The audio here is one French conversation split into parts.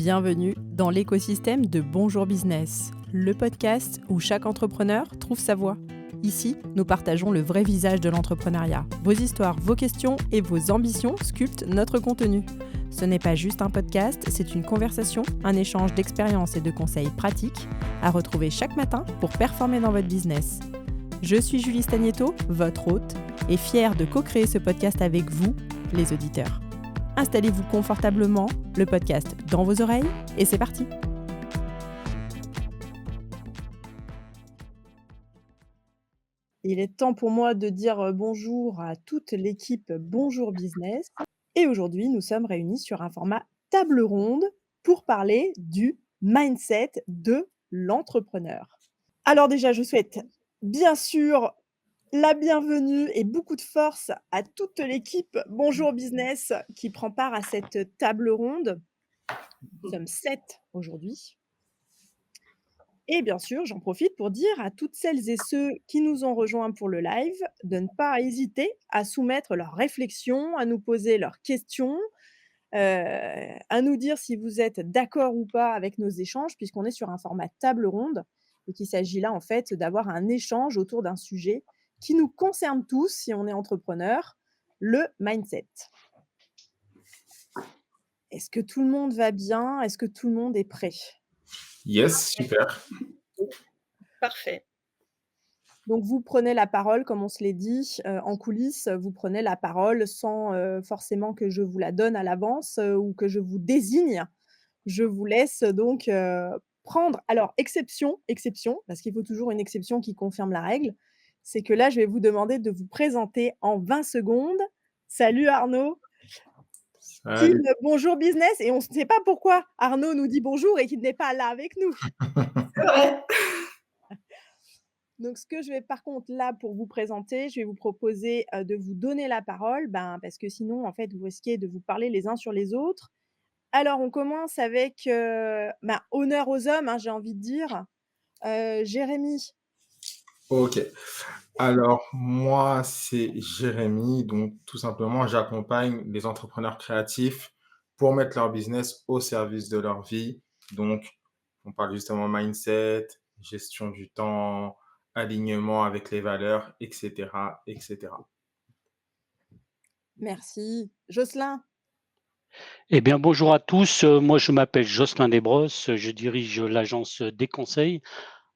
Bienvenue dans l'écosystème de Bonjour Business, le podcast où chaque entrepreneur trouve sa voie. Ici, nous partageons le vrai visage de l'entrepreneuriat. Vos histoires, vos questions et vos ambitions sculptent notre contenu. Ce n'est pas juste un podcast, c'est une conversation, un échange d'expériences et de conseils pratiques à retrouver chaque matin pour performer dans votre business. Je suis Julie Stagneto, votre hôte, et fière de co-créer ce podcast avec vous, les auditeurs. Installez-vous confortablement, le podcast dans vos oreilles, et c'est parti. Il est temps pour moi de dire bonjour à toute l'équipe Bonjour Business. Et aujourd'hui, nous sommes réunis sur un format table ronde pour parler du mindset de l'entrepreneur. Alors déjà, je souhaite bien sûr la bienvenue et beaucoup de force à toute l'équipe Bonjour Business qui prend part à cette table ronde. Nous sommes 7 aujourd'hui. Et bien sûr, j'en profite pour dire à toutes celles et ceux qui nous ont rejoints pour le live de ne pas hésiter à soumettre leurs réflexions, à nous poser leurs questions, à nous dire si vous êtes d'accord ou pas avec nos échanges, puisqu'on est sur un format table ronde et qu'il s'agit là, en fait, d'avoir un échange autour d'un sujet qui nous concerne tous si on est entrepreneur, le mindset. Est-ce que tout le monde va bien? Est-ce que tout le monde est prêt? Yes, super. Parfait. Donc vous prenez la parole, comme on se l'est dit, en coulisses, vous prenez la parole sans, forcément que je vous la donne à l'avance, ou que je vous désigne. Je vous laisse donc, prendre alors exception, parce qu'il faut toujours une exception qui confirme la règle, c'est que là, je vais vous demander de vous présenter en 20 secondes. Salut Arnaud, team Salut. Bonjour Business, et on ne sait pas pourquoi Arnaud nous dit bonjour et qu'il n'est pas là avec nous. C'est vrai. Donc ce que je vais par contre là pour vous présenter, je vais vous proposer, de vous donner la parole, parce que sinon en fait vous risquez de vous parler les uns sur les autres. Alors on commence avec, honneur aux hommes, hein, j'ai envie de dire. Jérémy. OK. Alors moi, c'est Jérémy, donc tout simplement, j'accompagne les entrepreneurs créatifs pour mettre leur business au service de leur vie. Donc, on parle justement mindset, gestion du temps, alignement avec les valeurs, et cetera, et cetera. Merci. Jocelyn. Eh bien, bonjour à tous. Moi, je m'appelle Jocelyn Desbrosses. Je dirige l'agence Des Conseils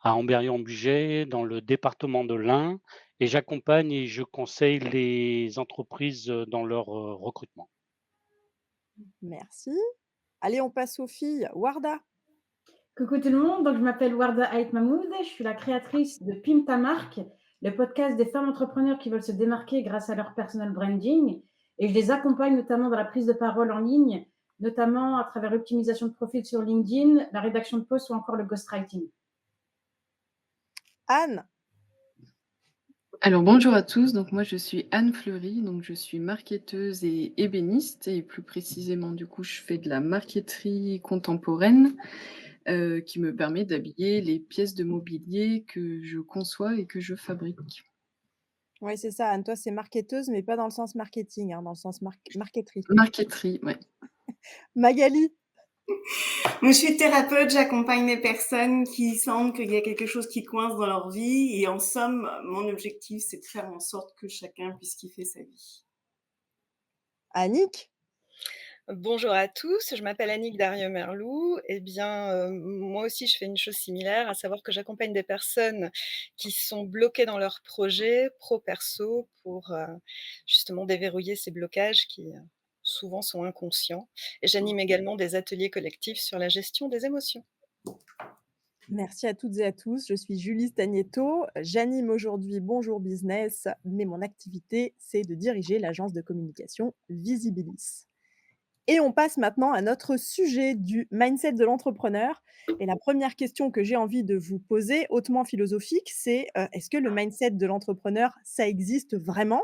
à Amberieu-en-Bugey, dans le département de l'Ain, et j'accompagne et je conseille les entreprises dans leur recrutement. Merci. Allez, on passe aux filles. Warda. Coucou tout le monde, donc je m'appelle Warda Ait Mahmoud, je suis la créatrice de Pim ta marque, le podcast des femmes entrepreneurs qui veulent se démarquer grâce à leur personal branding, et je les accompagne notamment dans la prise de parole en ligne, notamment à travers l'optimisation de profil sur LinkedIn, la rédaction de posts ou encore le ghostwriting. Anne. Alors bonjour à tous, donc moi je suis Anne Fleury, donc je suis marketeuse et ébéniste et plus précisément du coup je fais de la marqueterie contemporaine qui me permet d'habiller les pièces de mobilier que je conçois et que je fabrique. Oui, c'est ça, Anne, toi c'est marketeuse, mais pas dans le sens marketing, hein, dans le sens marqueterie. Marqueterie, ouais. Magali. Moi, je suis thérapeute, j'accompagne les personnes qui sentent qu'il y a quelque chose qui coince dans leur vie. Et en somme, mon objectif, c'est de faire en sorte que chacun puisse kiffer sa vie. Annick. Bonjour à tous, je m'appelle Annick Darieux-Merlou. Eh bien, moi aussi, je fais une chose similaire, à savoir que j'accompagne des personnes qui sont bloquées dans leurs projets pro-perso pour, justement déverrouiller ces blocages qui, souvent sont inconscients. Et j'anime également des ateliers collectifs sur la gestion des émotions. Merci à toutes et à tous. Je suis Julie Stagneto. J'anime aujourd'hui Bonjour Business, mais mon activité, c'est de diriger l'agence de communication Visibilis. Et on passe maintenant à notre sujet du mindset de l'entrepreneur. Et la première question que j'ai envie de vous poser, hautement philosophique, c'est est-ce que le mindset de l'entrepreneur, ça existe vraiment?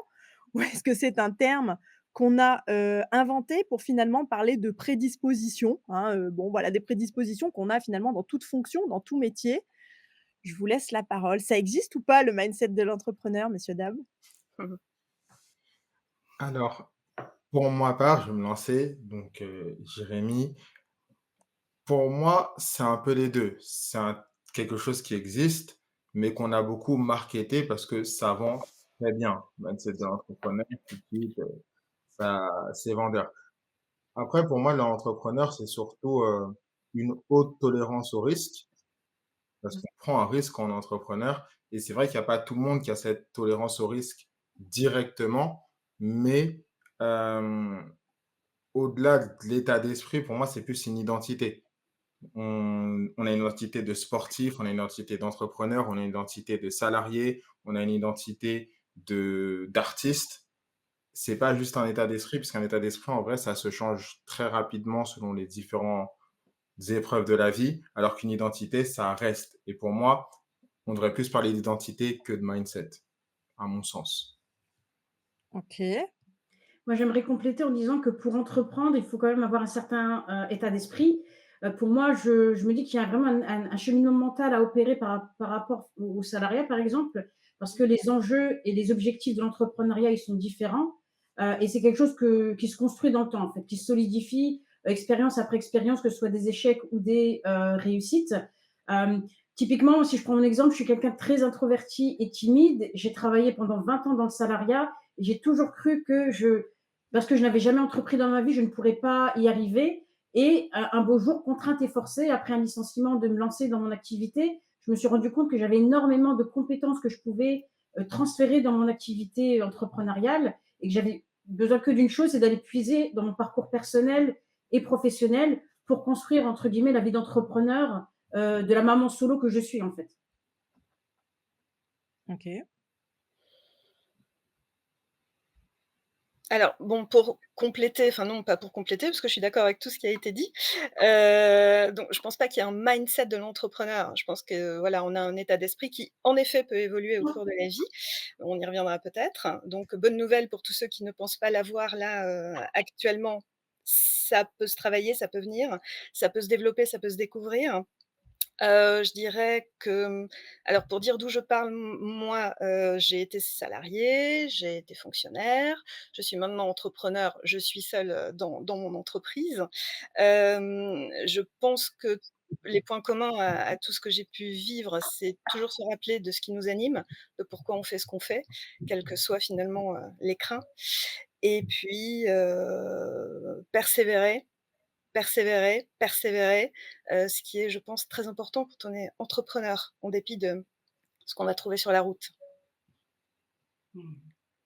Ou est-ce que c'est un terme qu'on a inventé pour finalement parler de prédisposition, hein, voilà, des prédispositions qu'on a finalement dans toute fonction, dans tout métier. Je vous laisse la parole. Ça existe ou pas le mindset de l'entrepreneur, messieurs, dames? Alors, pour ma part, je vais me lancer. Donc, Jérémy, Pour moi, c'est un peu les 2. Quelque chose qui existe, mais qu'on a beaucoup marketé parce que ça vend très bien. Mindset de l'entrepreneur, tout de suite, ça c'est vendeur. Après, pour moi, l'entrepreneur, c'est surtout, une haute tolérance au risque, parce Mmh. qu'on prend un risque en entrepreneur et c'est vrai qu'il y a pas tout le monde qui a cette tolérance au risque directement, mais, hem, au-delà de l'état d'esprit, pour moi, c'est plus une identité. On a une identité de sportif, on a une identité d'entrepreneur, on a une identité de salarié, on a une identité de d'artiste. C'est pas juste un état d'esprit, puisqu'un état d'esprit, en vrai, ça se change très rapidement selon les différentes épreuves de la vie, alors qu'une identité, ça reste. Et pour moi, on devrait plus parler d'identité que de mindset, à mon sens. OK. Moi, j'aimerais compléter en disant que pour entreprendre, il faut quand même avoir un certain, état d'esprit. Pour moi, je me dis qu'il y a vraiment un cheminement mental à opérer par rapport au salariat, par exemple, parce que les enjeux et les objectifs de l'entrepreneuriat, ils sont différents, et c'est quelque chose qui se construit dans le temps, en fait, qui se solidifie, expérience après expérience, que ce soit des échecs ou des, réussites. Hem, Typiquement, si je prends mon exemple, je suis quelqu'un de très introverti et timide. J'ai travaillé pendant 20 ans dans le salariat et j'ai toujours cru que parce que je n'avais jamais entrepris dans ma vie, je ne pourrais pas y arriver. Et un beau jour, contrainte et forcée, après un licenciement, de me lancer dans mon activité, je me suis rendu compte que j'avais énormément de compétences que je pouvais transférer dans mon activité entrepreneuriale et que j'avais besoin que d'une chose, c'est d'aller puiser dans mon parcours personnel et professionnel pour construire, entre guillemets, la vie d'entrepreneur de la maman solo que je suis, en fait. OK. Alors bon, pour compléter, enfin non, pas pour compléter, parce que je suis d'accord avec tout ce qui a été dit. Donc je pense pas qu'il y ait un mindset de l'entrepreneur. Je pense que, voilà, on a un état d'esprit qui, en effet, peut évoluer au cours de la vie. On y reviendra peut-être. Donc bonne nouvelle pour tous ceux qui ne pensent pas l'avoir là, actuellement. Ça peut se travailler, ça peut venir, ça peut se développer, ça peut se découvrir. Je dirais que, alors pour dire d'où je parle, moi, j'ai été salariée, j'ai été fonctionnaire, je suis maintenant entrepreneur, je suis seule, dans mon entreprise. Je pense que les points communs à tout ce que j'ai pu vivre, c'est toujours se rappeler de ce qui nous anime, de pourquoi on fait ce qu'on fait, quels que soient finalement, les crins et puis, persévérer. Persévérer, persévérer, ce qui est, je pense, très important quand on est entrepreneur, en dépit de ce qu'on va trouver sur la route.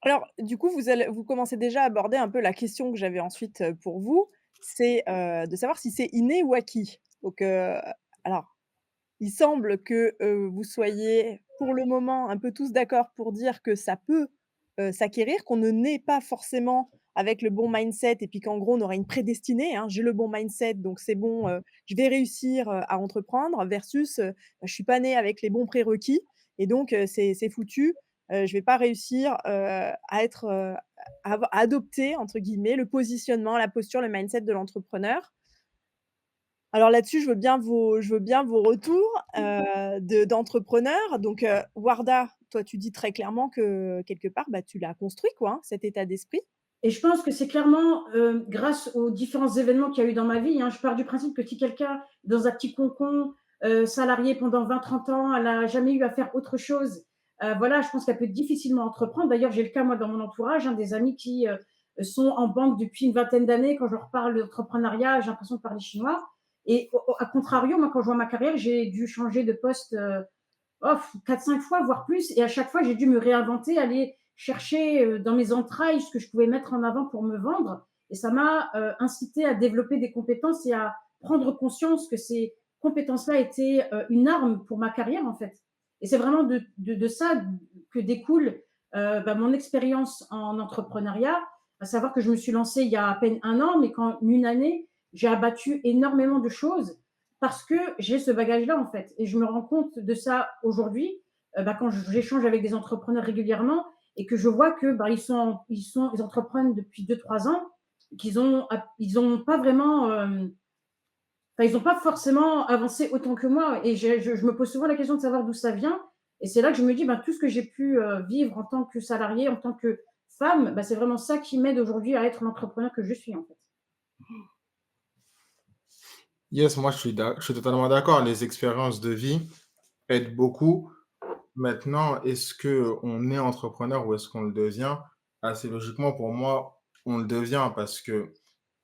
Alors, du coup, vous commencez déjà à aborder un peu la question que j'avais ensuite, pour vous, c'est, de savoir si c'est inné ou acquis. Donc, alors, il semble que, vous soyez, pour le moment, un peu tous d'accord pour dire que ça peut, s'acquérir, qu'on ne naît pas forcément avec le bon mindset et puis qu'en gros, on aurait une prédestinée, hein. J'ai le bon mindset, donc c'est bon, je vais réussir, à entreprendre versus, je suis pas né avec les bons prérequis et donc c'est foutu. Je vais pas réussir, à être, à adopter entre guillemets «le positionnement, la posture, le mindset de l'entrepreneur». Alors là-dessus, je veux bien vos retours, d'entrepreneurs. Donc, Warda, toi, tu dis très clairement que quelque part, bah, tu l'as construit quoi, hein, cet état d'esprit? Et je pense que c'est clairement, grâce aux différents événements qu'il y a eu dans ma vie, hein. Je pars du principe que si quelqu'un est dans un petit cocon, salarié pendant 20, 30 ans, elle n'a jamais eu à faire autre chose, voilà, je pense qu'elle peut difficilement entreprendre. D'ailleurs, j'ai le cas, moi, dans mon entourage, hein, des amis qui, sont en banque depuis une vingtaine d'années. Quand je leur parle d'entrepreneuriat, j'ai l'impression de parler chinois et au à contrario, moi, quand je vois ma carrière, j'ai dû changer de poste, 4-5 fois, voire plus. Et à chaque fois, j'ai dû me réinventer, aller chercher dans mes entrailles ce que je pouvais mettre en avant pour me vendre. Et ça m'a incité à développer des compétences et à prendre conscience que ces compétences-là étaient une arme pour ma carrière, en fait. Et c'est vraiment de ça que découle mon expérience en entrepreneuriat, à savoir que je me suis lancée il y a à peine un an, mais qu'en une année, j'ai abattu énormément de choses parce que j'ai ce bagage-là, en fait. Et je me rends compte de ça aujourd'hui, quand j'échange avec des entrepreneurs régulièrement et que je vois que ils entreprennent depuis 2, 3 ans, ils ont pas vraiment, enfin, ils n'ont pas forcément avancé autant que moi. Et je me pose souvent la question de savoir d'où ça vient. Et c'est là que je me dis, tout ce que j'ai pu vivre en tant que salarié, en tant que femme, c'est vraiment ça qui m'aide aujourd'hui à être l'entrepreneur que je suis, en fait. Yes, moi je suis totalement d'accord. Les expériences de vie aident beaucoup. Maintenant, est-ce que on est entrepreneur ou est-ce qu'on le devient? Assez logiquement, pour moi, on le devient parce que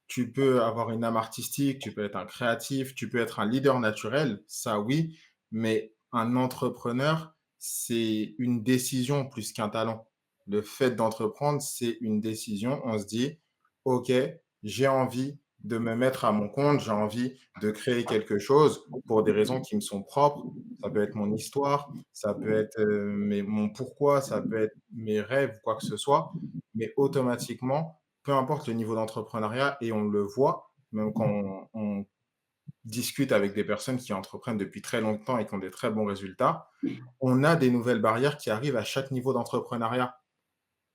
tu peux avoir une âme artistique, tu peux être un créatif, tu peux être un leader naturel, ça oui, mais un entrepreneur, c'est une décision plus qu'un talent. Le fait d'entreprendre, c'est une décision. On se dit, OK, j'ai envie de me mettre à mon compte, j'ai envie de créer quelque chose pour des raisons qui me sont propres. Ça peut être mon histoire, ça peut être mon pourquoi, ça peut être mes rêves, quoi que ce soit. Mais automatiquement, peu importe le niveau d'entrepreneuriat, et on le voit, même quand on discute avec des personnes qui entreprennent depuis très longtemps et qui ont des très bons résultats, on a des nouvelles barrières qui arrivent à chaque niveau d'entrepreneuriat.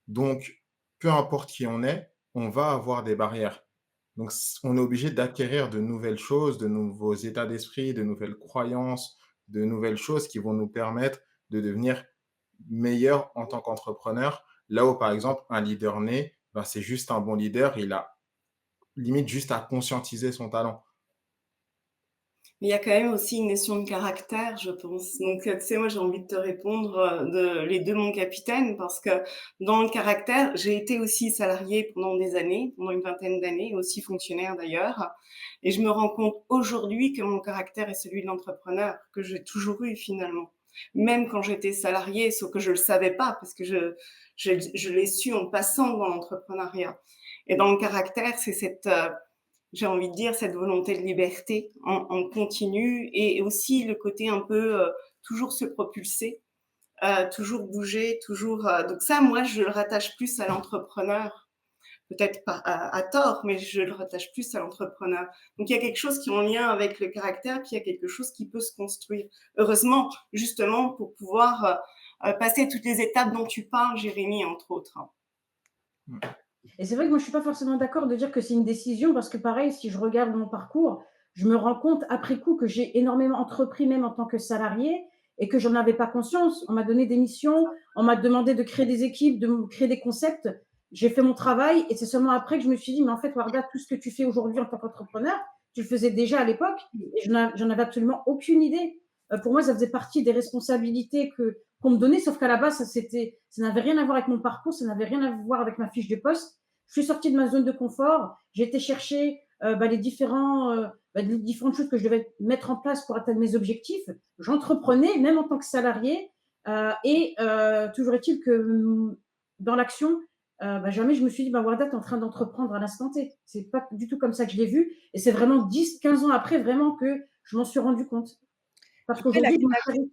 Donc, peu importe qui on va avoir des barrières. Donc, on est obligé d'acquérir de nouvelles choses, de nouveaux états d'esprit, de nouvelles croyances, de nouvelles choses qui vont nous permettre de devenir meilleurs en tant qu'entrepreneur. Là où, par exemple, un leader né, ben, c'est juste un bon leader, il a limite juste à conscientiser son talent. Mais il y a quand même aussi une notion de caractère, je pense. Donc, tu sais, moi, j'ai envie de te répondre les deux, mon capitaine, parce que dans le caractère, j'ai été aussi salariée pendant des années, pendant une vingtaine d'années, aussi fonctionnaire d'ailleurs. Et je me rends compte aujourd'hui que mon caractère est celui de l'entrepreneur, que j'ai toujours eu finalement. Même quand j'étais salariée, sauf que je le savais pas, parce que je l'ai su en passant dans l'entrepreneuriat. Et dans le caractère, c'est cette, j'ai envie de dire, cette volonté de liberté en continu et aussi le côté un peu toujours se propulser, toujours bouger, toujours. Donc ça, moi, je le rattache plus à l'entrepreneur, peut-être pas à tort, mais je le rattache plus à l'entrepreneur. Donc il y a quelque chose qui est en lien avec le caractère, puis il y a quelque chose qui peut se construire. Heureusement, justement, pour pouvoir passer toutes les étapes dont tu parles, Jérémy, entre autres. Et c'est vrai que moi, je suis pas forcément d'accord de dire que c'est une décision parce que pareil, si je regarde mon parcours, je me rends compte après coup que j'ai énormément entrepris même en tant que salarié et que j'en avais pas conscience. On m'a donné des missions, on m'a demandé de créer des équipes, de créer des concepts. J'ai fait mon travail et c'est seulement après que je me suis dit, mais en fait, Warda, tout ce que tu fais aujourd'hui en tant qu'entrepreneur, tu le faisais déjà à l'époque et j'en avais absolument aucune idée. Pour moi, ça faisait partie des responsabilités qu'on me donnait, sauf qu'à la base, ça n'avait rien à voir avec mon parcours, ça n'avait rien à voir avec ma fiche de poste. Je suis sortie de ma zone de confort, j'ai été chercher les différentes choses que je devais mettre en place pour atteindre mes objectifs. J'entreprenais, même en tant que salarié, toujours est-il que dans l'action, jamais je me suis dit, Warda, tu es en train d'entreprendre à l'instant T. C'est pas du tout comme ça que je l'ai vu. Et c'est vraiment 10, 15 ans après, vraiment, que je m'en suis rendu compte. Parce Après la qu'aujourd'hui, je me la choisis.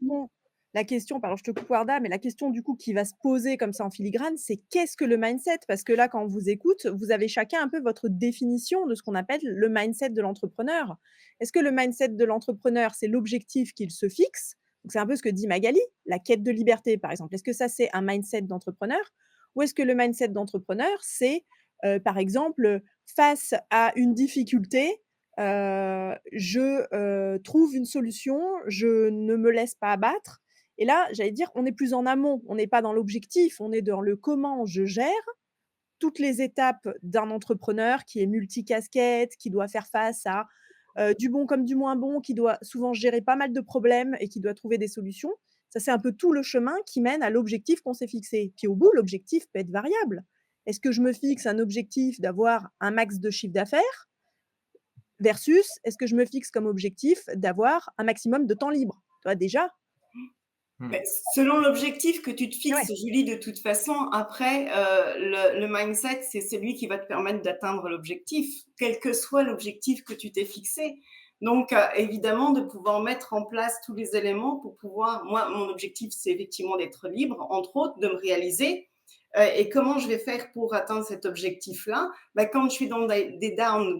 question, pardon, je te coupe Warda, mais la question du coup qui va se poser comme ça en filigrane, c'est qu'est-ce que le mindset? Parce que là, quand on vous écoute, vous avez chacun un peu votre définition de ce qu'on appelle le mindset de l'entrepreneur. Est-ce que le mindset de l'entrepreneur, c'est l'objectif qu'il se fixe? Donc c'est un peu ce que dit Magali, la quête de liberté, par exemple. Est-ce que ça, c'est un mindset d'entrepreneur? Ou est-ce que le mindset d'entrepreneur, c'est, par exemple, face à une difficulté, je trouve une solution, je ne me laisse pas abattre et là, j'allais dire, on est plus en amont, on n'est pas dans l'objectif, on est dans le comment je gère toutes les étapes d'un entrepreneur qui est multicasquette, qui doit faire face à, du bon comme du moins bon, qui doit souvent gérer pas mal de problèmes et qui doit trouver des solutions. Ça, c'est un peu tout le chemin qui mène à l'objectif qu'on s'est fixé. Puis au bout, l'objectif peut être variable. Est-ce que je me fixe un objectif d'avoir un max de chiffre d'affaires versus est-ce que je me fixe comme objectif d'avoir un maximum de temps libre? Tu vois déjà? Hmm. Selon l'objectif que tu te Ouais. fixes, Julie, de toute façon, après, le mindset, c'est celui qui va te permettre d'atteindre l'objectif, quel que soit l'objectif que tu t'es fixé. Donc, évidemment, de pouvoir mettre en place tous les éléments pour pouvoir, moi, mon objectif, c'est effectivement d'être libre, entre autres, de me réaliser. Et comment je vais faire pour atteindre cet objectif-là? Quand je suis dans des downs,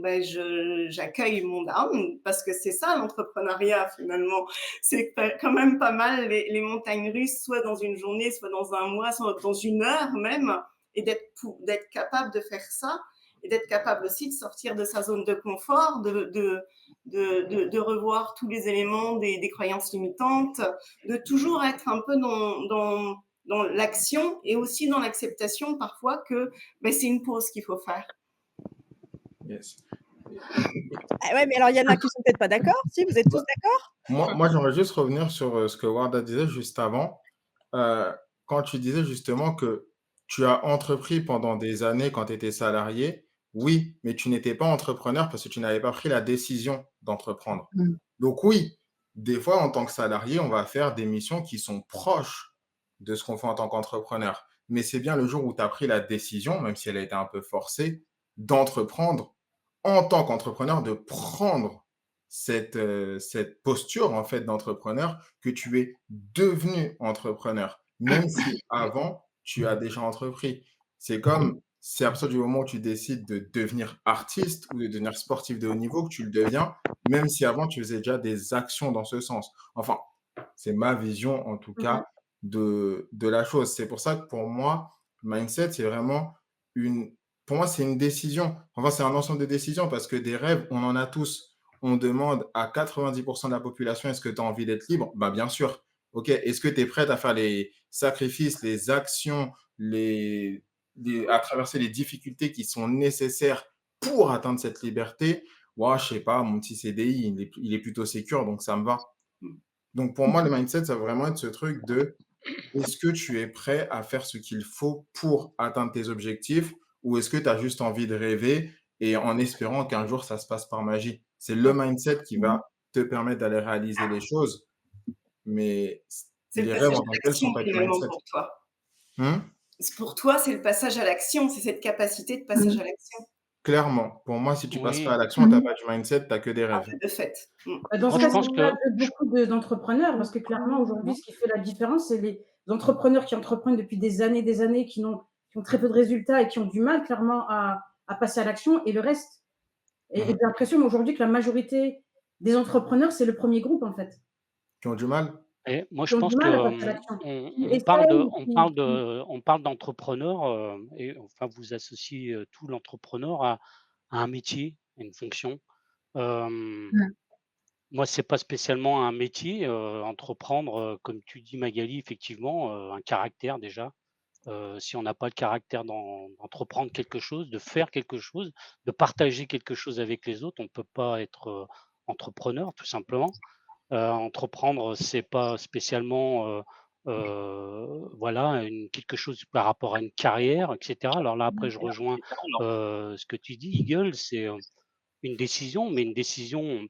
j'accueille mon down parce que c'est ça l'entrepreneuriat finalement. C'est quand même pas mal les montagnes russes, soit dans une journée, soit dans un mois, soit dans une heure même, et d'être capable de faire ça et d'être capable aussi de sortir de sa zone de confort, de revoir tous les éléments des croyances limitantes, de toujours être un peu dans l'action et aussi dans l'acceptation parfois que c'est une pause qu'il faut faire. Yes. Ah ouais, mais alors il y en a qui sont peut-être pas d'accord. Si, vous êtes tous Bah, d'accord? moi, j'aimerais juste revenir sur, ce que Warda disait juste avant. Heu, Quand tu disais justement que tu as entrepris pendant des années quand tu étais salarié, oui, mais tu n'étais pas entrepreneur parce que tu n'avais pas pris la décision d'entreprendre. Mmh. Donc oui, des fois, en tant que salarié, on va faire des missions qui sont proches de ce qu'on fait en tant qu'entrepreneur. Mais c'est bien le jour où tu as pris la décision, même si elle a été un peu forcée, d'entreprendre en tant qu'entrepreneur, de prendre cette posture, en fait, d'entrepreneur, que tu es devenu entrepreneur, même si avant, tu as déjà entrepris. C'est à partir du moment où tu décides de devenir artiste ou de devenir sportif de haut niveau que tu le deviens, même si avant tu faisais déjà des actions dans ce sens. Enfin, c'est ma vision en tout Mmh. cas de la chose. C'est pour ça que pour moi, mindset, c'est vraiment une pour moi, c'est une décision. Enfin, c'est un ensemble de décisions parce que des rêves, on en a tous. On demande à 90% de la population: «Est-ce que tu as envie d'être libre?» Bah, bien sûr. OK, est-ce que tu es prête à faire les sacrifices, les actions, à traverser les difficultés qui sont nécessaires pour atteindre cette liberté? Ouais, je sais pas, mon petit CDI, il est plutôt sécure, donc ça me va. Donc pour moi, le mindset, ça va vraiment être ce truc de: est-ce que tu es prêt à faire ce qu'il faut pour atteindre tes objectifs ou est-ce que tu as juste envie de rêver et en espérant qu'un jour ça se passe par magie? C'est le mindset qui Mmh. va te permettre d'aller réaliser les choses, mais C'est le les rêves passage en à tant que tels l'action sont pas du finalement mindset. pour toi. Mmh? Pour toi, c'est le passage à l'action, c'est cette capacité de passage à Mmh. l'action. Clairement, pour moi, si tu passes pas à Oui, l'action, tu as Mmh. pas du mindset, tu as que des Ah rêves. bah, de fait. Bah, dans ce moi je cas, c'est pense le cas que de beaucoup d'entrepreneurs parce que clairement aujourd'hui, ce qui fait la différence, c'est les entrepreneurs qui entreprennent depuis des années, qui ont très peu de résultats et qui ont du mal clairement à passer à l'action et le reste. Et Mmh. j'ai l'impression aujourd'hui que la majorité des entrepreneurs, c'est le premier groupe en fait, Qui ont du mal? et moi qui je ont du pense que, mal à passer à l'action. Qui on parle de essayent, qui on parle d'entrepreneur, et enfin vous associez, tout l'entrepreneur à un métier, à une fonction. Hem, Mmh. Moi c'est pas spécialement un métier, entreprendre, comme tu dis Magali effectivement, un caractère déjà. Si on n'a pas le caractère d'entreprendre quelque chose, de faire quelque chose, de partager quelque chose avec les autres, on ne peut pas être, entrepreneur tout simplement. Entreprendre, c'est pas spécialement, voilà, quelque chose par rapport à une carrière et cetera. Alors là, après je rejoins, ce que tu dis Eagle, c'est, une décision, mais une décision.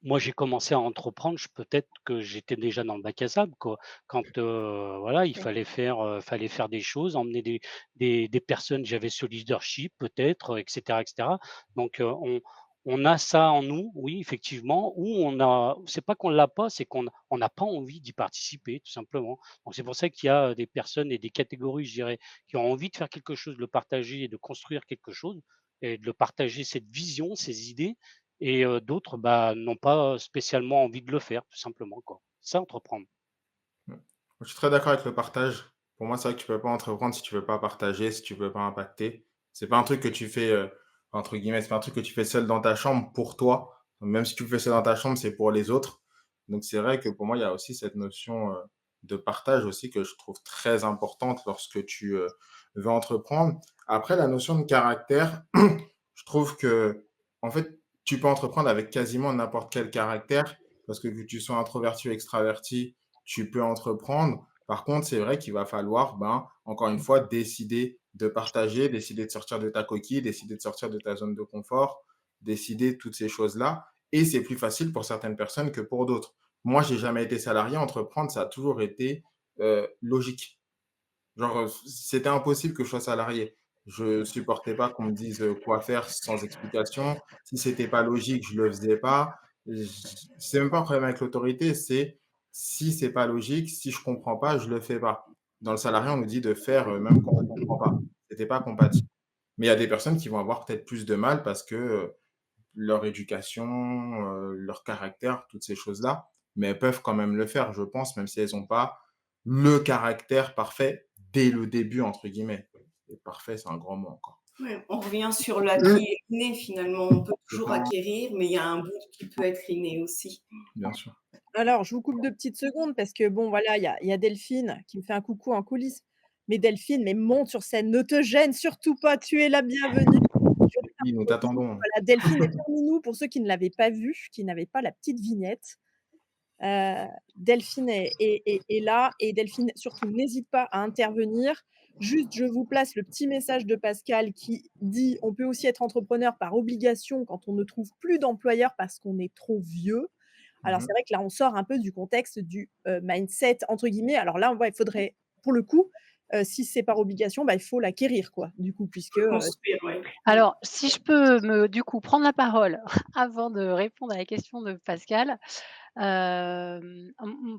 Moi, j'ai commencé à entreprendre, peut-être que j'étais déjà dans le bac à sable, quoi. Quand, voilà, il fallait faire des choses, emmener des personnes, j'avais ce leadership peut-être, et cetera et cetera. Donc, on a ça en nous, oui, effectivement, ou c'est pas qu'on l'a pas, c'est qu'on n'a pas envie d'y participer, tout simplement. Donc c'est pour ça qu'il y a, des personnes et des catégories, je dirais, qui ont envie de faire quelque chose, de le partager et de construire quelque chose et de le partager cette vision, ces idées et d'autres, bah, n'ont pas spécialement envie de le faire, tout simplement, quoi. C'est ça, entreprendre. Mmh. Je suis très d'accord avec le partage. Pour moi, c'est vrai que tu peux pas entreprendre si tu veux pas partager, si tu veux pas impacter. C'est pas un truc que tu fais, entre guillemets, c'est pas un truc que tu fais seul dans ta chambre pour toi. Même si tu le fais seul dans ta chambre, c'est pour les autres. Donc c'est vrai que pour moi, il y a aussi cette notion, de partage aussi que je trouve très importante lorsque tu, veux entreprendre. Après la notion de caractère, je trouve que en fait, tu peux entreprendre avec quasiment n'importe quel caractère parce que que tu sois introverti ou extraverti, tu peux entreprendre. Par contre, c'est vrai qu'il va falloir, ben, encore une fois, décider de partager, décider de sortir de ta coquille, décider de sortir de ta zone de confort, décider toutes ces choses-là. Et c'est plus facile pour certaines personnes que pour d'autres. Moi, j'ai jamais été salarié. Entreprendre, ça a toujours été logique. Genre, c'était impossible que je sois salarié. Je supportais pas qu'on me dise, quoi faire sans explication. Si c'était pas logique, je le faisais pas. J C'est même pas un problème avec l'autorité, c'est si c'est pas logique, si je comprends pas, je le fais pas. Dans le salarié, on nous dit de faire, même quand on comprend pas. C'était pas compatible. Mais il y a des personnes qui vont avoir peut-être plus de mal parce que, leur éducation, leur caractère, toutes ces choses-là, mais elles peuvent quand même le faire, je pense, même si elles ont pas le caractère parfait dès le début, entre guillemets. Et parfait, c'est un grand mot encore. Ouais, on revient sur Mmh. l'acquis inné finalement. On peut C'est toujours ça, acquérir, mais il y a un bout qui peut être inné aussi. bien sûr. Alors, je vous coupe 2 petites secondes parce que bon, voilà, il y a Delphine qui me fait un coucou en coulisses. Mais Delphine, mais monte sur scène, ne te gêne surtout pas, tu es la bienvenue. Je Oui, nous t'attendons. Voilà, Delphine est parmi nous pour ceux qui ne l'avaient pas vue, qui n'avaient pas la petite vignette. Delphine est là et Delphine, surtout n'hésite pas à intervenir. Juste, je vous place le petit message de Pascal qui dit: «On peut aussi être entrepreneur par obligation quand on ne trouve plus d'employeur parce qu'on est trop vieux». Alors Mmh. c'est vrai que là, on sort un peu du contexte du, «mindset» entre guillemets. Alors là, ouais, il faudrait pour le coup, si c'est par obligation, bah, il faut l'acquérir quoi, du coup, puisque, Construire, oui. Alors, si je peux du coup, prendre la parole avant de répondre à la question de Pascal.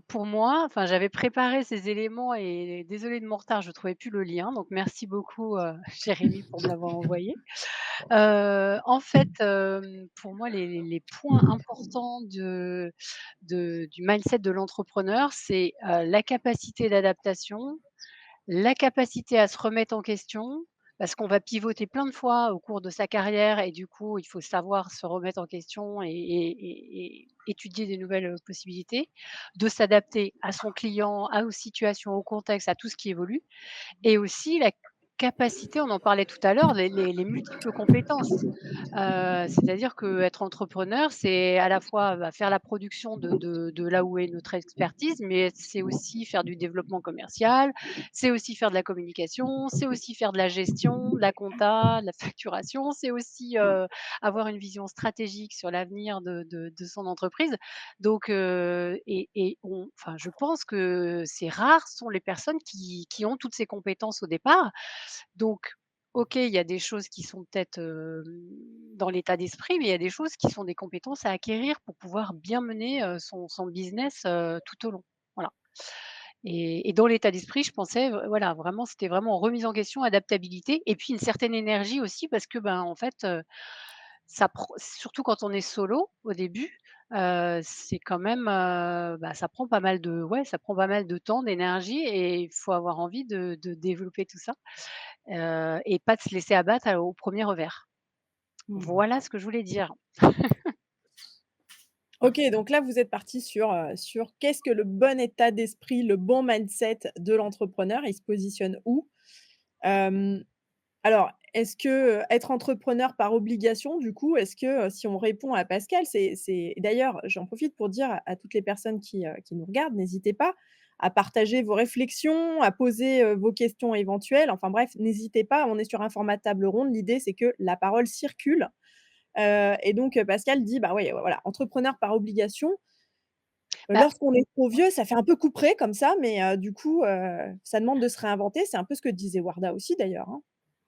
Pour moi, enfin, j'avais préparé ces éléments et désolée de mon retard, je ne trouvais plus le lien, donc merci beaucoup, Jérémy pour me l'avoir envoyé. En fait, pour moi, les points importants du mindset de l'entrepreneur, c'est, la capacité d'adaptation, la capacité à se remettre en question, parce qu'on va pivoter plein de fois au cours de sa carrière et du coup, il faut savoir se remettre en question et étudier des nouvelles, possibilités, de s'adapter à son client, aux situations, au contexte, à tout ce qui évolue et aussi la capacité, on en parlait tout à l'heure, les multiples compétences. C'est-à-dire qu'être entrepreneur, c'est à la fois, bah, faire la production de là où est notre expertise, mais c'est aussi faire du développement commercial, c'est aussi faire de la communication, c'est aussi faire de la gestion, de la compta, de la facturation, c'est aussi, avoir une vision stratégique sur l'avenir de son entreprise. Donc enfin, je pense que c'est rares sont les personnes qui ont toutes ces compétences au départ. Donc OK, il y a des choses qui sont peut-être, dans l'état d'esprit, mais il y a des choses qui sont des compétences à acquérir pour pouvoir bien mener, son business, tout au long. Voilà et dans l'état d'esprit, je pensais, voilà, vraiment, c'était vraiment remise en question, adaptabilité et puis une certaine énergie aussi parce que, ben, en fait, ça prend surtout quand on est solo au début, c'est quand même, bah, ça prend pas mal de ouais, ça prend pas mal de temps, d'énergie et il faut avoir envie de développer tout ça, et pas de se laisser abattre au premier revers. Mmh. Voilà ce que je voulais dire. OK, donc là, vous êtes partis sur qu'est-ce que le bon état d'esprit, le bon mindset de l'entrepreneur? Il se positionne où? Hem, alors, est-ce que, être entrepreneur par obligation, du coup, est-ce que, si on répond à Pascal, c'est d'ailleurs, j'en profite pour dire à toutes les personnes qui nous regardent, n'hésitez pas à partager vos réflexions, à poser, vos questions éventuelles. Enfin bref, n'hésitez pas, on est sur un format table ronde. L'idée, c'est que la parole circule. Et donc, Pascal dit: «Bah, ouais, voilà, entrepreneur par obligation, Bah, lorsqu'on est trop vieux, ça fait un peu couperet comme ça, mais du coup, ça demande de se réinventer». C'est un peu ce que disait Warda aussi d'ailleurs, hein.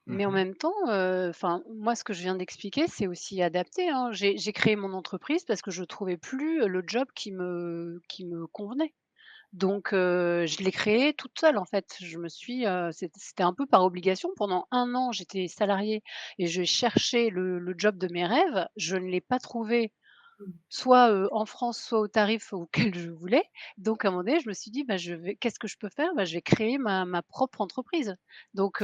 mais en Mmh. même temps, enfin, moi, ce que je viens d'expliquer, c'est aussi adapté, hein. J'ai créé mon entreprise parce que je trouvais plus, le job qui me convenait. Donc je l'ai créé toute seule, en fait. Je me suis, c'était un peu par obligation. Pendant 1 an, j'étais salariée et je cherchais le job de mes rêves. Je ne l'ai pas trouvé, soit, en France, soit au tarif auquel je voulais. Donc à un moment donné, je me suis dit: «Bah, qu'est-ce que je peux faire? Bah, je vais créer ma propre entreprise». Donc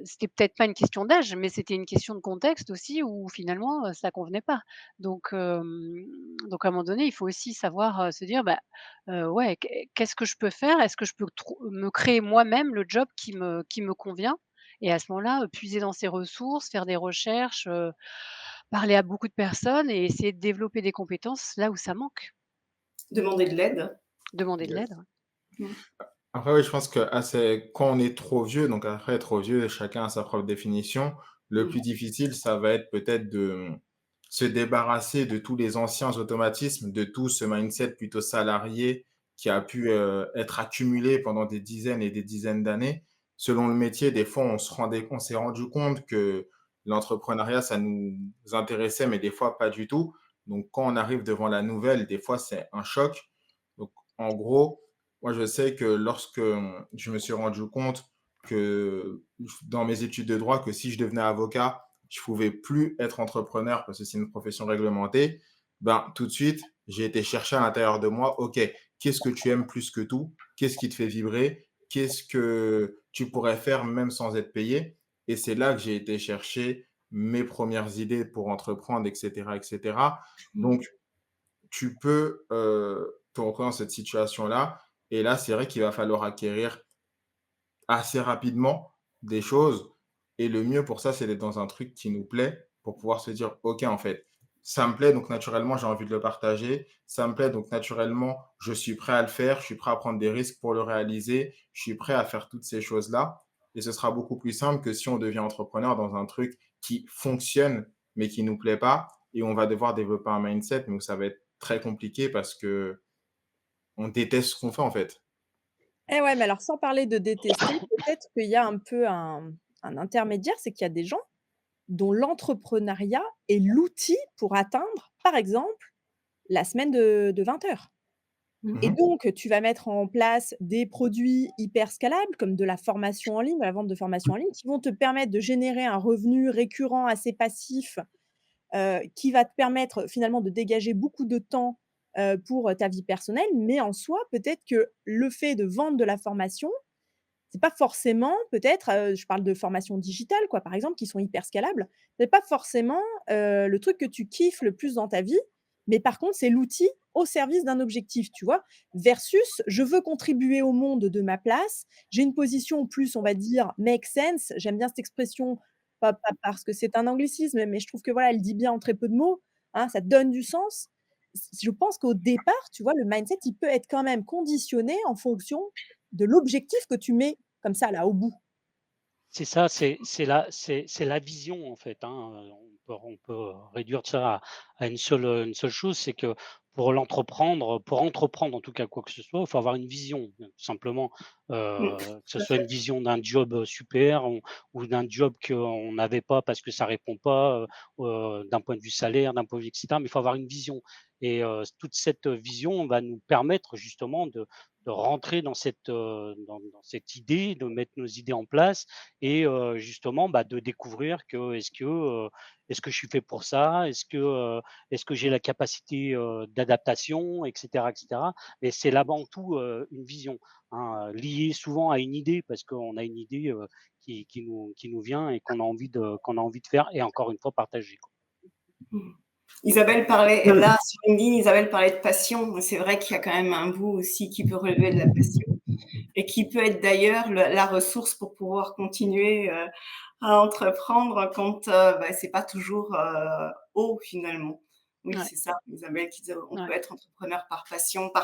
c'était peut-être pas une question d'âge, mais c'était une question de contexte aussi où finalement, ça convenait pas. Donc à un moment donné, il faut aussi savoir, se dire: «Bah, ouais, qu'est-ce que je peux faire? Est-ce que je peux me créer moi-même le job qui me convient?» Et à ce moment-là, puiser dans ses ressources, faire des recherches, parler à beaucoup de personnes et essayer de développer des compétences là où ça manque. Demander de l'aide. Demander de Yes. l'aide, ouais. Mmh. Après, oui, je pense que quand on est trop vieux, donc après trop vieux, chacun a sa propre définition. Le Mmh. plus difficile, ça va être peut-être de se débarrasser de tous les anciens automatismes, de tout ce mindset plutôt salarié qui a pu, être accumulé pendant des dizaines et des dizaines d'années. Selon le métier, des fois, on s'est rendu compte que l'entrepreneuriat, ça nous intéressait, mais des fois pas du tout. Donc quand on arrive devant la nouvelle, des fois, c'est un choc. Donc en gros, moi, je sais que lorsque, je me suis rendu compte que dans mes études de droit, que si je devenais avocat, je pouvais plus être entrepreneur parce que c'est une profession réglementée, ben, tout de suite, j'ai été chercher à l'intérieur de moi, OK, qu'est-ce que tu aimes plus que tout? Qu'est-ce qui te fait vibrer? Qu'est-ce que tu pourrais faire même sans être payé? Et c'est là que j'ai été chercher mes premières idées pour entreprendre, et cetera, et cetera. Mmh. Donc, tu peux, te retrouver dans cette situation-là et là, c'est vrai qu'il va falloir acquérir assez rapidement des choses et le mieux pour ça, c'est d'être dans un truc qui nous plaît pour pouvoir se dire: «OK, en fait, ça me plaît, donc naturellement, j'ai envie de le partager. Ça me plaît, donc naturellement, je suis prêt à le faire. Je suis prêt à prendre des risques pour le réaliser. Je suis prêt à faire toutes ces choses-là» et ce sera beaucoup plus simple que si on devient entrepreneur dans un truc qui fonctionne, mais qui nous plaît pas et on va devoir développer un mindset, mais où ça va être très compliqué parce que on déteste ce qu'on fait, en fait. Eh ouais, mais alors sans parler de détester, peut-être qu'il y a un peu un intermédiaire, c'est qu'il y a des gens dont l'entrepreneuriat est l'outil pour atteindre, par exemple, la semaine de 20 heures. Et Mmh. donc, tu vas mettre en place des produits hyper scalables, comme de la formation en ligne, la vente de formation en ligne, qui vont te permettre de générer un revenu récurrent assez passif, qui va te permettre finalement de dégager beaucoup de temps, pour, ta vie personnelle. Mais en soi, peut-être que le fait de vendre de la formation, c'est pas forcément peut-être, je parle de formation digitale quoi, par exemple, qui sont hyper scalables. C'est pas forcément, le truc que tu kiffes le plus dans ta vie, mais par contre, c'est l'outil au service d'un objectif, tu vois? Versus, je veux contribuer au monde de ma place, j'ai une position plus, on va dire, make sense. J'aime bien cette expression, pas parce que c'est un anglicisme, mais je trouve que voilà, elle dit bien en très peu de mots, hein, ça donne du sens. Je pense qu'au départ, tu vois, le mindset, il peut être quand même conditionné en fonction de l'objectif que tu mets comme ça là, au bout. C'est ça, c'est la vision en fait, hein, on peut réduire ça à une seule chose, c'est que pour entreprendre en tout cas quoi que ce soit, il faut avoir une vision, tout simplement, que ce Tout à soit une fait. vision d'un job, super ou d'un job qu'on n'avait pas parce que ça répond pas, d'un point de vue salaire, d'un point de vue et cetera, mais il faut avoir une vision et toute cette vision va nous permettre justement de rentrer dans cette idée, de mettre nos idées en place et justement, bah, de découvrir que est-ce que je suis fait pour ça? Est-ce que j'ai la capacité, d'adaptation et cetera et cetera? Mais c'est avant tout, une vision, hein, liée souvent à une idée parce qu'on a une idée, qui nous vient et qu'on a envie de faire et encore une fois partager, quoi. Mmh. Isabelle parlait là, sur LinkedIn, Isabelle parlait de passion. C'est vrai qu'il y a quand même un bout aussi qui peut relever de la passion et qui peut être d'ailleurs la ressource pour pouvoir continuer, à entreprendre quand, c'est pas toujours, haut finalement. Oui, Ouais, c'est ça, Isabelle qui disait: «On ouais. peut être entrepreneur par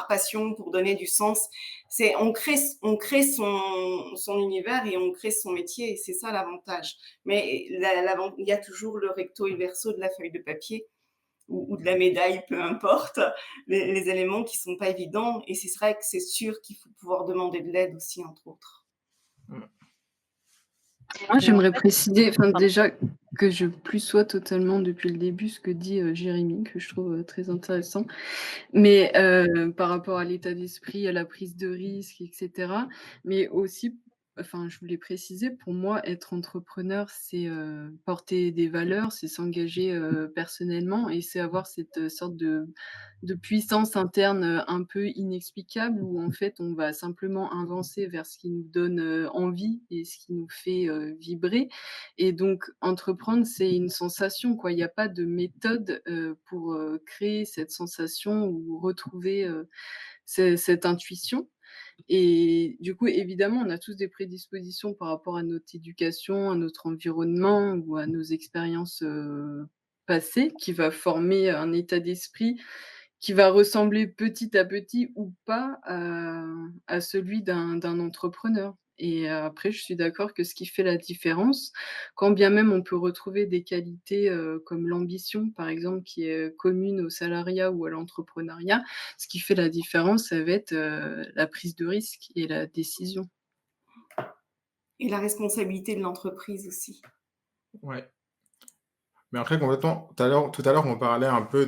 passion pour donner du sens». C'est on crée son univers et on crée son métier et c'est ça l'avantage. Mais il y a toujours le recto et le verso de la feuille de papier ou de la médaille, peu importe, les éléments qui sont pas évidents et c'est vrai que c'est sûr qu'il faut pouvoir demander de l'aide aussi, entre autres. Mmh. Moi, Et en j'aimerais fait préciser, enfin, pardon. déjà que je plus sois totalement depuis le début ce que dit, Jérémy, que je trouve, très intéressant. Mais, par rapport à l'état d'esprit, à la prise de risque et cetera, mais aussi, enfin, je voulais préciser, pour moi, être entrepreneur, c'est, porter des valeurs, c'est s'engager, personnellement et c'est avoir cette, sorte de puissance interne, un peu inexplicable où en fait, on va simplement avancer vers ce qui nous donne, envie et ce qui nous fait, vibrer et donc entreprendre, c'est une sensation, quoi. Il y a pas de méthode, pour, créer cette sensation ou retrouver, cette intuition et du coup, évidemment, on a tous des prédispositions par rapport à notre éducation, à notre environnement ou à nos expériences, passées qui va former un état d'esprit qui va ressembler petit à petit ou pas à celui d'un entrepreneur et après je suis d'accord que ce qui fait la différence, quand bien même on peut retrouver des qualités, comme l'ambition par exemple qui est commune au salariat ou à l'entrepreneuriat, ce qui fait la différence, ça va être, la prise de risque et la décision. Et la responsabilité de l'entreprise aussi. Ouais. Mais après complètement, tout à l'heure, on parlait un peu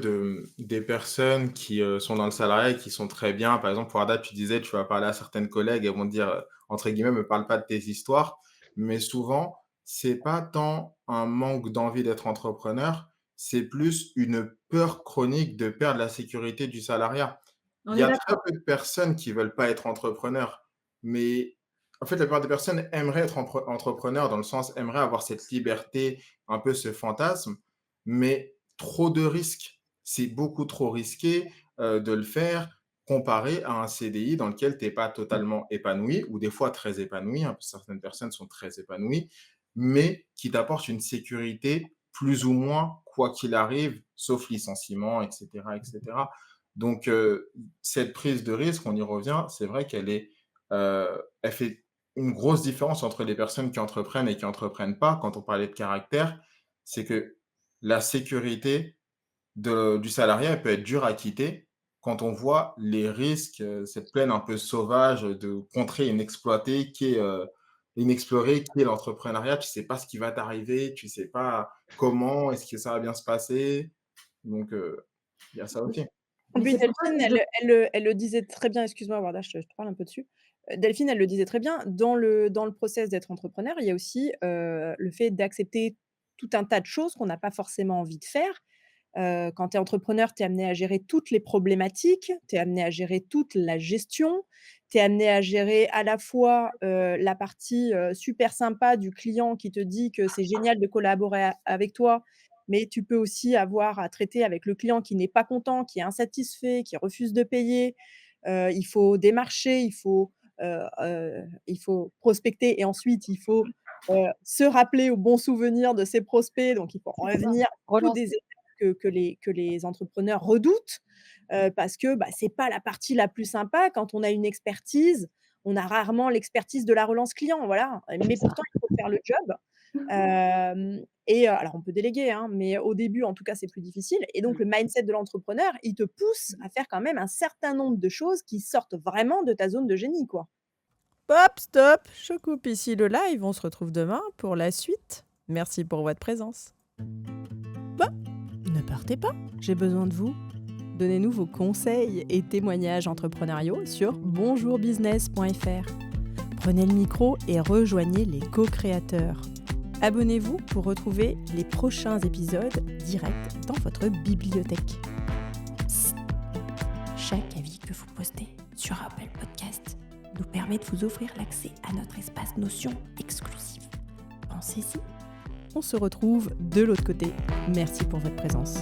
des personnes qui, sont dans le salariat et qui sont très bien. Par exemple, pour Ada, tu disais, tu vas parler à certaines collègues, elles vont te dire, entre guillemets: «Me parle pas de tes histoires». Mais souvent, c'est pas tant un manque d'envie d'être entrepreneur, c'est plus une peur chronique de perdre la sécurité du salariat. On Il y est a très d'accord. peu de personnes qui veulent pas être entrepreneurs, mais en fait, la plupart des personnes aimeraient être entrepreneurs dans le sens, aimeraient avoir cette liberté, un peu ce fantasme, mais trop de risques. C'est beaucoup trop risqué, de le faire comparé à un CDI dans lequel tu es pas totalement épanoui ou des fois très épanoui, hein, certaines personnes sont très épanouies, mais qui t'apporte une sécurité plus ou moins quoi qu'il arrive, sauf licenciement, et cetera, et cetera. Donc, cette prise de risque, on y revient, c'est vrai elle fait une grosse différence entre les personnes qui entreprennent et qui entreprennent pas. Quand on parlait de caractère, c'est que la sécurité du salarié, elle peut être dure à quitter quand on voit les risques, cette plaine un peu sauvage de contrées inexploitées inexplorée qui est l'entrepreneuriat. Tu sais pas ce qui va t'arriver, tu sais pas comment, est-ce que ça va bien se passer? Donc, il y a ça aussi. Mais Oui, c'est pour ça Delphine, que je elle le disait très bien, excuse-moi Warda, je te parle un peu dessus. Delphine, elle le disait très bien, dans le process d'être entrepreneur, il y a aussi, le fait d'accepter tout un tas de choses qu'on n'a pas forcément envie de faire. Quand tu es entrepreneur, tu es amené à gérer toutes les problématiques, tu es amené à gérer toute la gestion, tu es amené à gérer à la fois, la partie, super sympa du client qui te dit que c'est génial de collaborer avec toi, mais tu peux aussi avoir à traiter avec le client qui n'est pas content, qui est insatisfait, qui refuse de payer. Il faut démarcher, il faut prospecter et ensuite il faut, se rappeler au bon souvenir de ses prospects, donc il faut C'est ça, revenir. Tous des relancer. que les entrepreneurs redoutent, parce que, bah, c'est pas la partie la plus sympa. Quand on a une expertise, on a rarement l'expertise de la relance client, voilà, C'est mais ça. pourtant il faut faire le job. Alors on peut déléguer, hein, mais au début, en tout cas, c'est plus difficile et donc le mindset de l'entrepreneur, il te pousse à faire quand même un certain nombre de choses qui sortent vraiment de ta zone de génie, quoi. Hop, stop, je coupe ici le live, on se retrouve demain pour la suite. Merci pour votre présence. Bah, ne partez pas, j'ai besoin de vous. Donnez-nous vos conseils et témoignages entrepreneuriaux sur bonjourbusiness.fr. Prenez le micro et rejoignez les co-créateurs. Abonnez-vous pour retrouver les prochains épisodes directs dans votre bibliothèque. Psst. Chaque avis que vous postez sur Apple Podcast nous permet de vous offrir l'accès à notre espace Notion exclusif. Pensez-y. On se retrouve de l'autre côté. Merci pour votre présence.